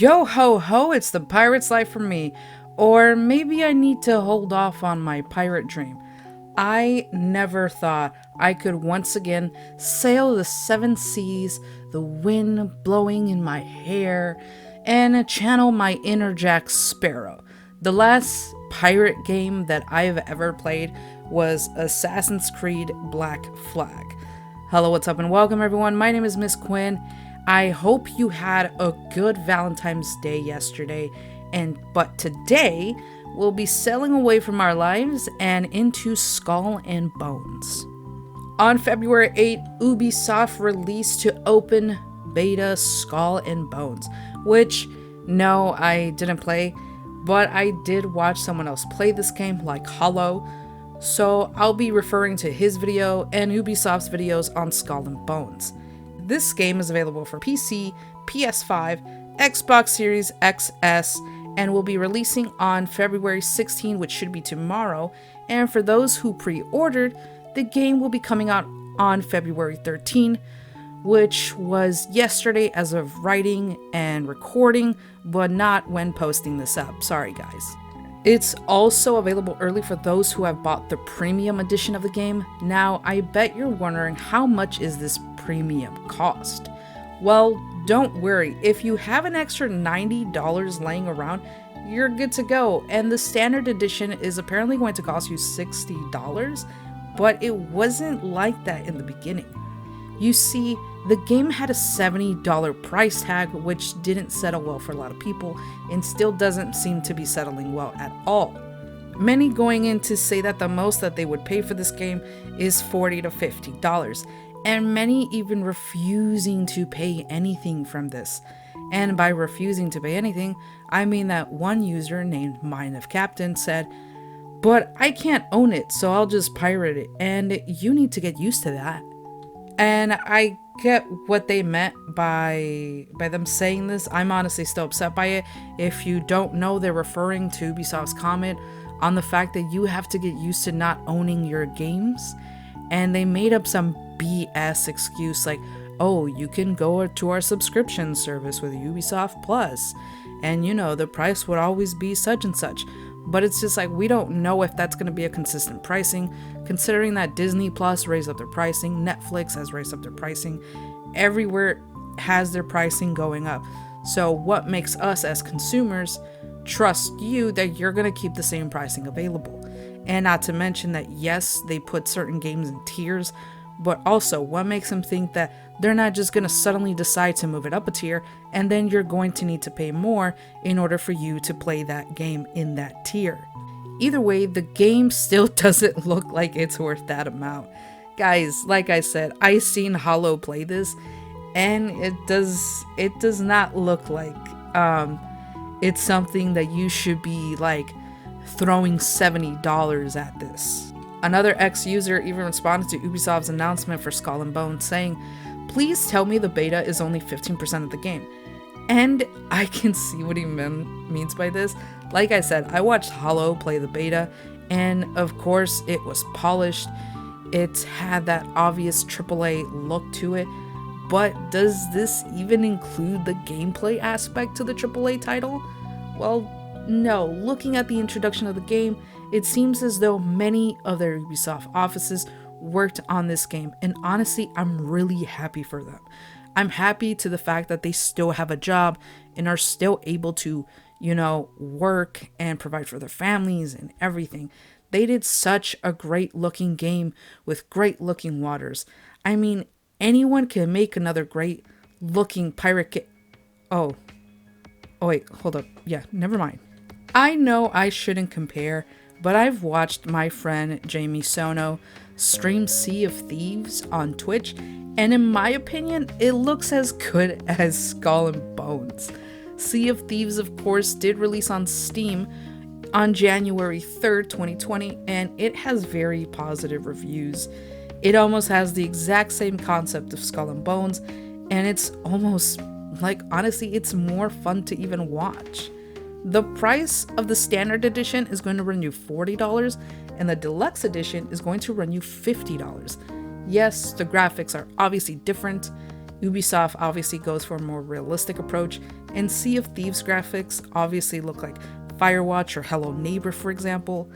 Yo ho ho, it's the pirate's life for me. Or maybe I need to hold off on my pirate dream. I never thought I could once again sail the seven seas, the wind blowing in my hair, and channel my inner Jack Sparrow. The last pirate game that I've ever played was Assassin's Creed Black Flag. Hello, what's up, and welcome everyone. My name is Miss Quinn. I hope you had a good Valentine's Day yesterday, but today we'll be sailing away from our lives and into Skull and Bones. On February 8th, Ubisoft released to open beta Skull and Bones, which, no, I didn't play, but I did watch someone else play this game, like Hollow, so I'll be referring to his video and Ubisoft's videos on Skull and Bones. This game is available for PC, PS5, Xbox Series XS, and will be releasing on February 16, which should be tomorrow. And for those who pre-ordered, the game will be coming out on February 13, which was yesterday as of writing and recording, but not when posting this up. Sorry, guys. It's also available early for those who have bought the premium edition of the game. Now, I bet you're wondering, how much is this premium cost? Well, don't worry. If you have an extra $90 laying around, you're good to go. And the standard edition is apparently going to cost you $60, but it wasn't like that in the beginning. You see, the game had a $70 price tag, which didn't settle well for a lot of people and still doesn't seem to be settling well at all. Many going in to say that the most that they would pay for this game is $40 to $50, and many even refusing to pay anything from this. And by refusing to pay anything, I mean that one user named Mind of Captain said, "But I can't own it, so I'll just pirate it, and you need to get used to that." And I get what they meant by them saying this. I'm honestly still upset by it. If you don't know, they're referring to Ubisoft's comment on the fact that you have to get used to not owning your games. And they made up some BS excuse like, oh, you can go to our subscription service with Ubisoft Plus, and the price would always be such and such. But it's just like, we don't know if that's going to be a consistent pricing, considering that Disney Plus raised up their pricing, Netflix has raised up their pricing, everywhere has their pricing going up. So what makes us as consumers trust you that you're going to keep the same pricing available? And not to mention that, yes, they put certain games in tiers, but also what makes them think that they're not just going to suddenly decide to move it up a tier and then you're going to need to pay more in order for you to play that game in that tier. Either way, the game still doesn't look like it's worth that amount. Guys, like I said, I seen Hollow play this and it does not look like it's something that you should be like throwing $70 at this. Another ex-user even responded to Ubisoft's announcement for Skull and Bones saying, "Please tell me the beta is only 15% of the game." And I can see what he means by this. Like I said, I watched Hollow play the beta, and of course it was polished. It had that obvious AAA look to it, but does this even include the gameplay aspect to the AAA title? Well, no. Looking at the introduction of the game, it seems as though many of their Ubisoft offices worked on this game, and honestly, I'm really happy for them. I'm happy to the fact that they still have a job and are still able to, work and provide for their families and everything. They did such a great looking game with great looking waters. I mean, anyone can make another great looking pirate game. Oh wait, hold up. Yeah, never mind. I know I shouldn't compare, but I've watched my friend Jamie Sono stream Sea of Thieves on Twitch, and in my opinion, it looks as good as Skull and Bones. Sea of Thieves, of course, did release on Steam on January 3rd, 2020, and it has very positive reviews. It almost has the exact same concept of Skull and Bones, and it's almost like, honestly, it's more fun to even watch. The price of the standard edition is going to run you $40, and the deluxe edition is going to run you $50. Yes, the graphics are obviously different, Ubisoft obviously goes for a more realistic approach, and Sea of Thieves graphics obviously look like Firewatch or Hello Neighbor, for example.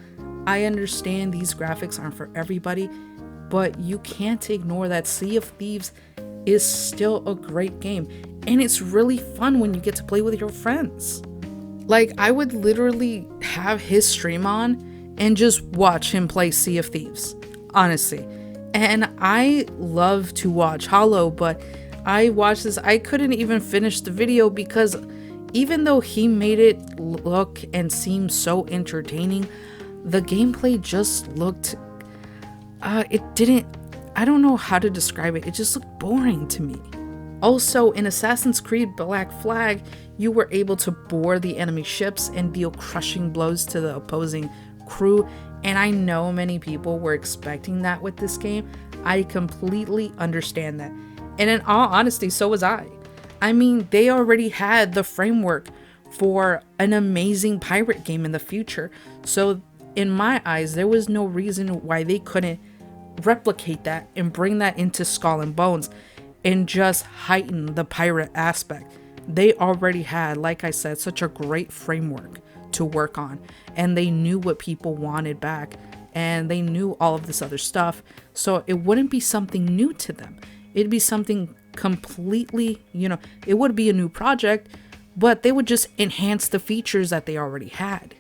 I understand these graphics aren't for everybody, but you can't ignore that Sea of Thieves is still a great game, and it's really fun when you get to play with your friends. Like, I would literally have his stream on and just watch him play Sea of Thieves, honestly. And I love to watch Hollow, but I watched this, I couldn't even finish the video because even though he made it look and seem so entertaining, the gameplay just looked, I don't know how to describe it, it just looked boring to me. Also, in Assassin's Creed Black Flag, you were able to board the enemy ships and deal crushing blows to the opposing crew, and I know many people were expecting that with this game. I completely understand that. And in all honesty, so was I. I mean, they already had the framework for an amazing pirate game in the future. So in my eyes, there was no reason why they couldn't replicate that and bring that into Skull and Bones and just heighten the pirate aspect. They already had, like I said, such a great framework to work on, and they knew what people wanted back, and they knew all of this other stuff, so it wouldn't be something new to them. It'd be something completely, it would be a new project, but they would just enhance the features that they already had.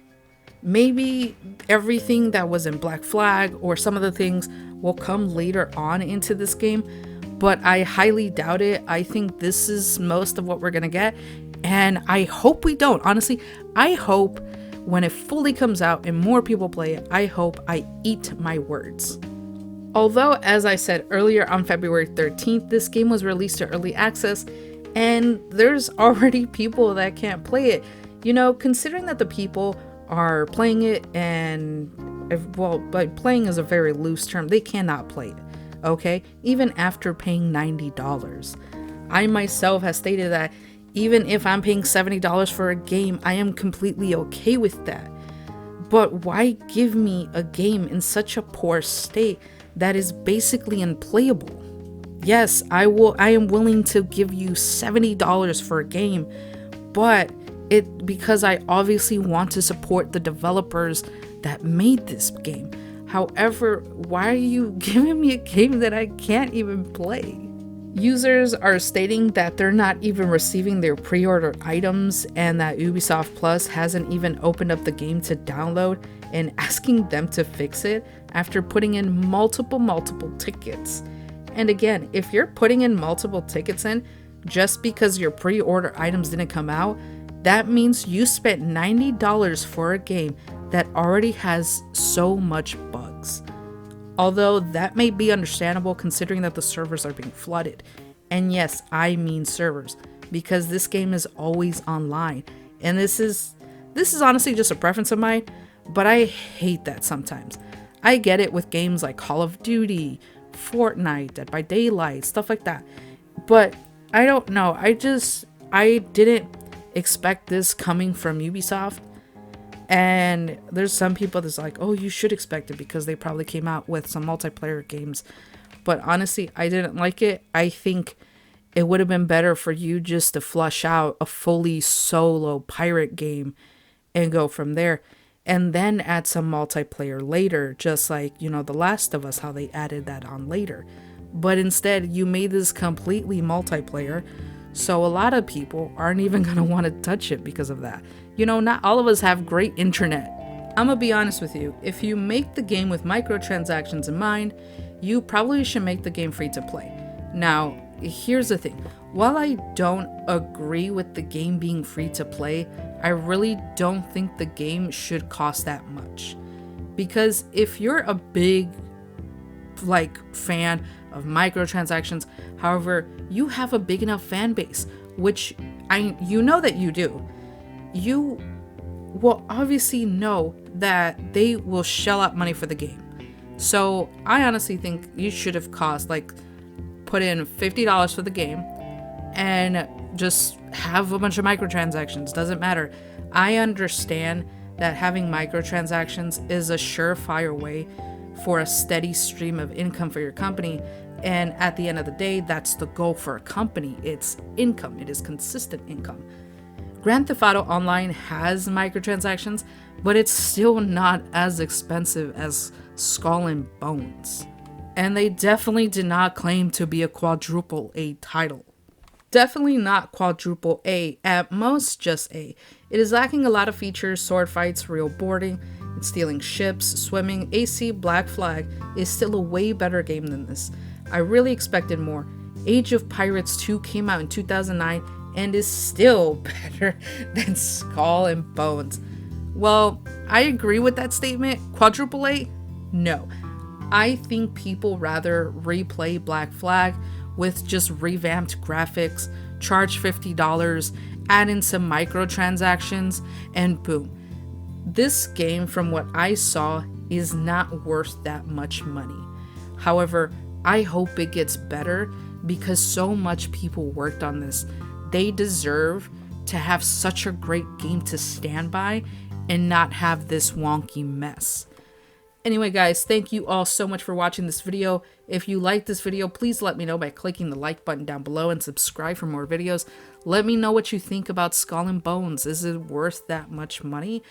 Maybe everything that was in Black Flag or some of the things will come later on into this game, but I highly doubt it. I think this is most of what we're gonna get, and I hope we don't. Honestly, I hope when it fully comes out and more people play it, I hope I eat my words. Although, as I said earlier, on February 13th, this game was released to early access, and there's already people that can't play it. Considering that the people are playing it, and but playing is a very loose term, they cannot play it. Okay, even after paying $90. I myself have stated that even if I'm paying $70 for a game, I am completely okay with that. But why give me a game in such a poor state that is basically unplayable? Yes, I am willing to give you $70 for a game, but because I obviously want to support the developers that made this game. However, why are you giving me a game that I can't even play? Users are stating that they're not even receiving their pre-order items, and that Ubisoft Plus hasn't even opened up the game to download, and asking them to fix it after putting in multiple tickets. And again, if you're putting in multiple tickets in just because your pre-order items didn't come out, that means you spent $90 for a game that already has so much bugs. Although that may be understandable considering that the servers are being flooded. And yes, I mean servers, because this game is always online. And this is honestly just a preference of mine, but I hate that sometimes. I get it with games like Call of Duty, Fortnite, Dead by Daylight, stuff like that. But I don't know, I didn't expect this coming from Ubisoft. And there's some people that's like, oh, you should expect it because they probably came out with some multiplayer games. But honestly, I didn't like it. I think it would have been better for you just to flush out a fully solo pirate game and go from there. And then add some multiplayer later, just like, The Last of Us, how they added that on later. But instead, you made this completely multiplayer. So a lot of people aren't even going to want to touch it because of that. Not all of us have great internet. I'm going to be honest with you. If you make the game with microtransactions in mind, you probably should make the game free to play. Now, here's the thing. While I don't agree with the game being free to play, I really don't think the game should cost that much. Because if you're a big fan of microtransactions, however, you have a big enough fan base, which that you do. You will obviously know that they will shell out money for the game. So I honestly think you should have put in $50 for the game and just have a bunch of microtransactions. Doesn't matter. I understand that having microtransactions is a surefire way for a steady stream of income for your company, And at the end of the day, that's the goal for a company. It's income. It is consistent income. Grand Theft Auto Online has microtransactions, but it's still not as expensive as Skull and Bones. And they definitely did not claim to be a quadruple A title. Definitely not quadruple A, at most just A. It is lacking a lot of features, sword fights, real boarding, and stealing ships, swimming. AC Black Flag is still a way better game than this. I really expected more. Age of Pirates 2 came out in 2009 and is still better than Skull and Bones. Well, I agree with that statement. Quadruple A? No. I think people rather replay Black Flag with just revamped graphics, charge $50, add in some microtransactions, and boom. This game, from what I saw, is not worth that much money. However, I hope it gets better because so much people worked on this. They deserve to have such a great game to stand by and not have this wonky mess. Anyway, guys, thank you all so much for watching this video. If you liked this video, please let me know by clicking the like button down below and subscribe for more videos. Let me know what you think about Skull and Bones. Is it worth that much money?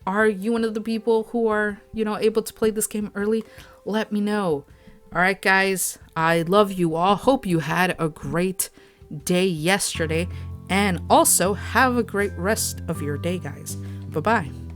Are you one of the people who are, able to play this game early? Let me know. All right, guys, I love you all. Hope you had a great day yesterday, and also have a great rest of your day, guys. Bye-bye.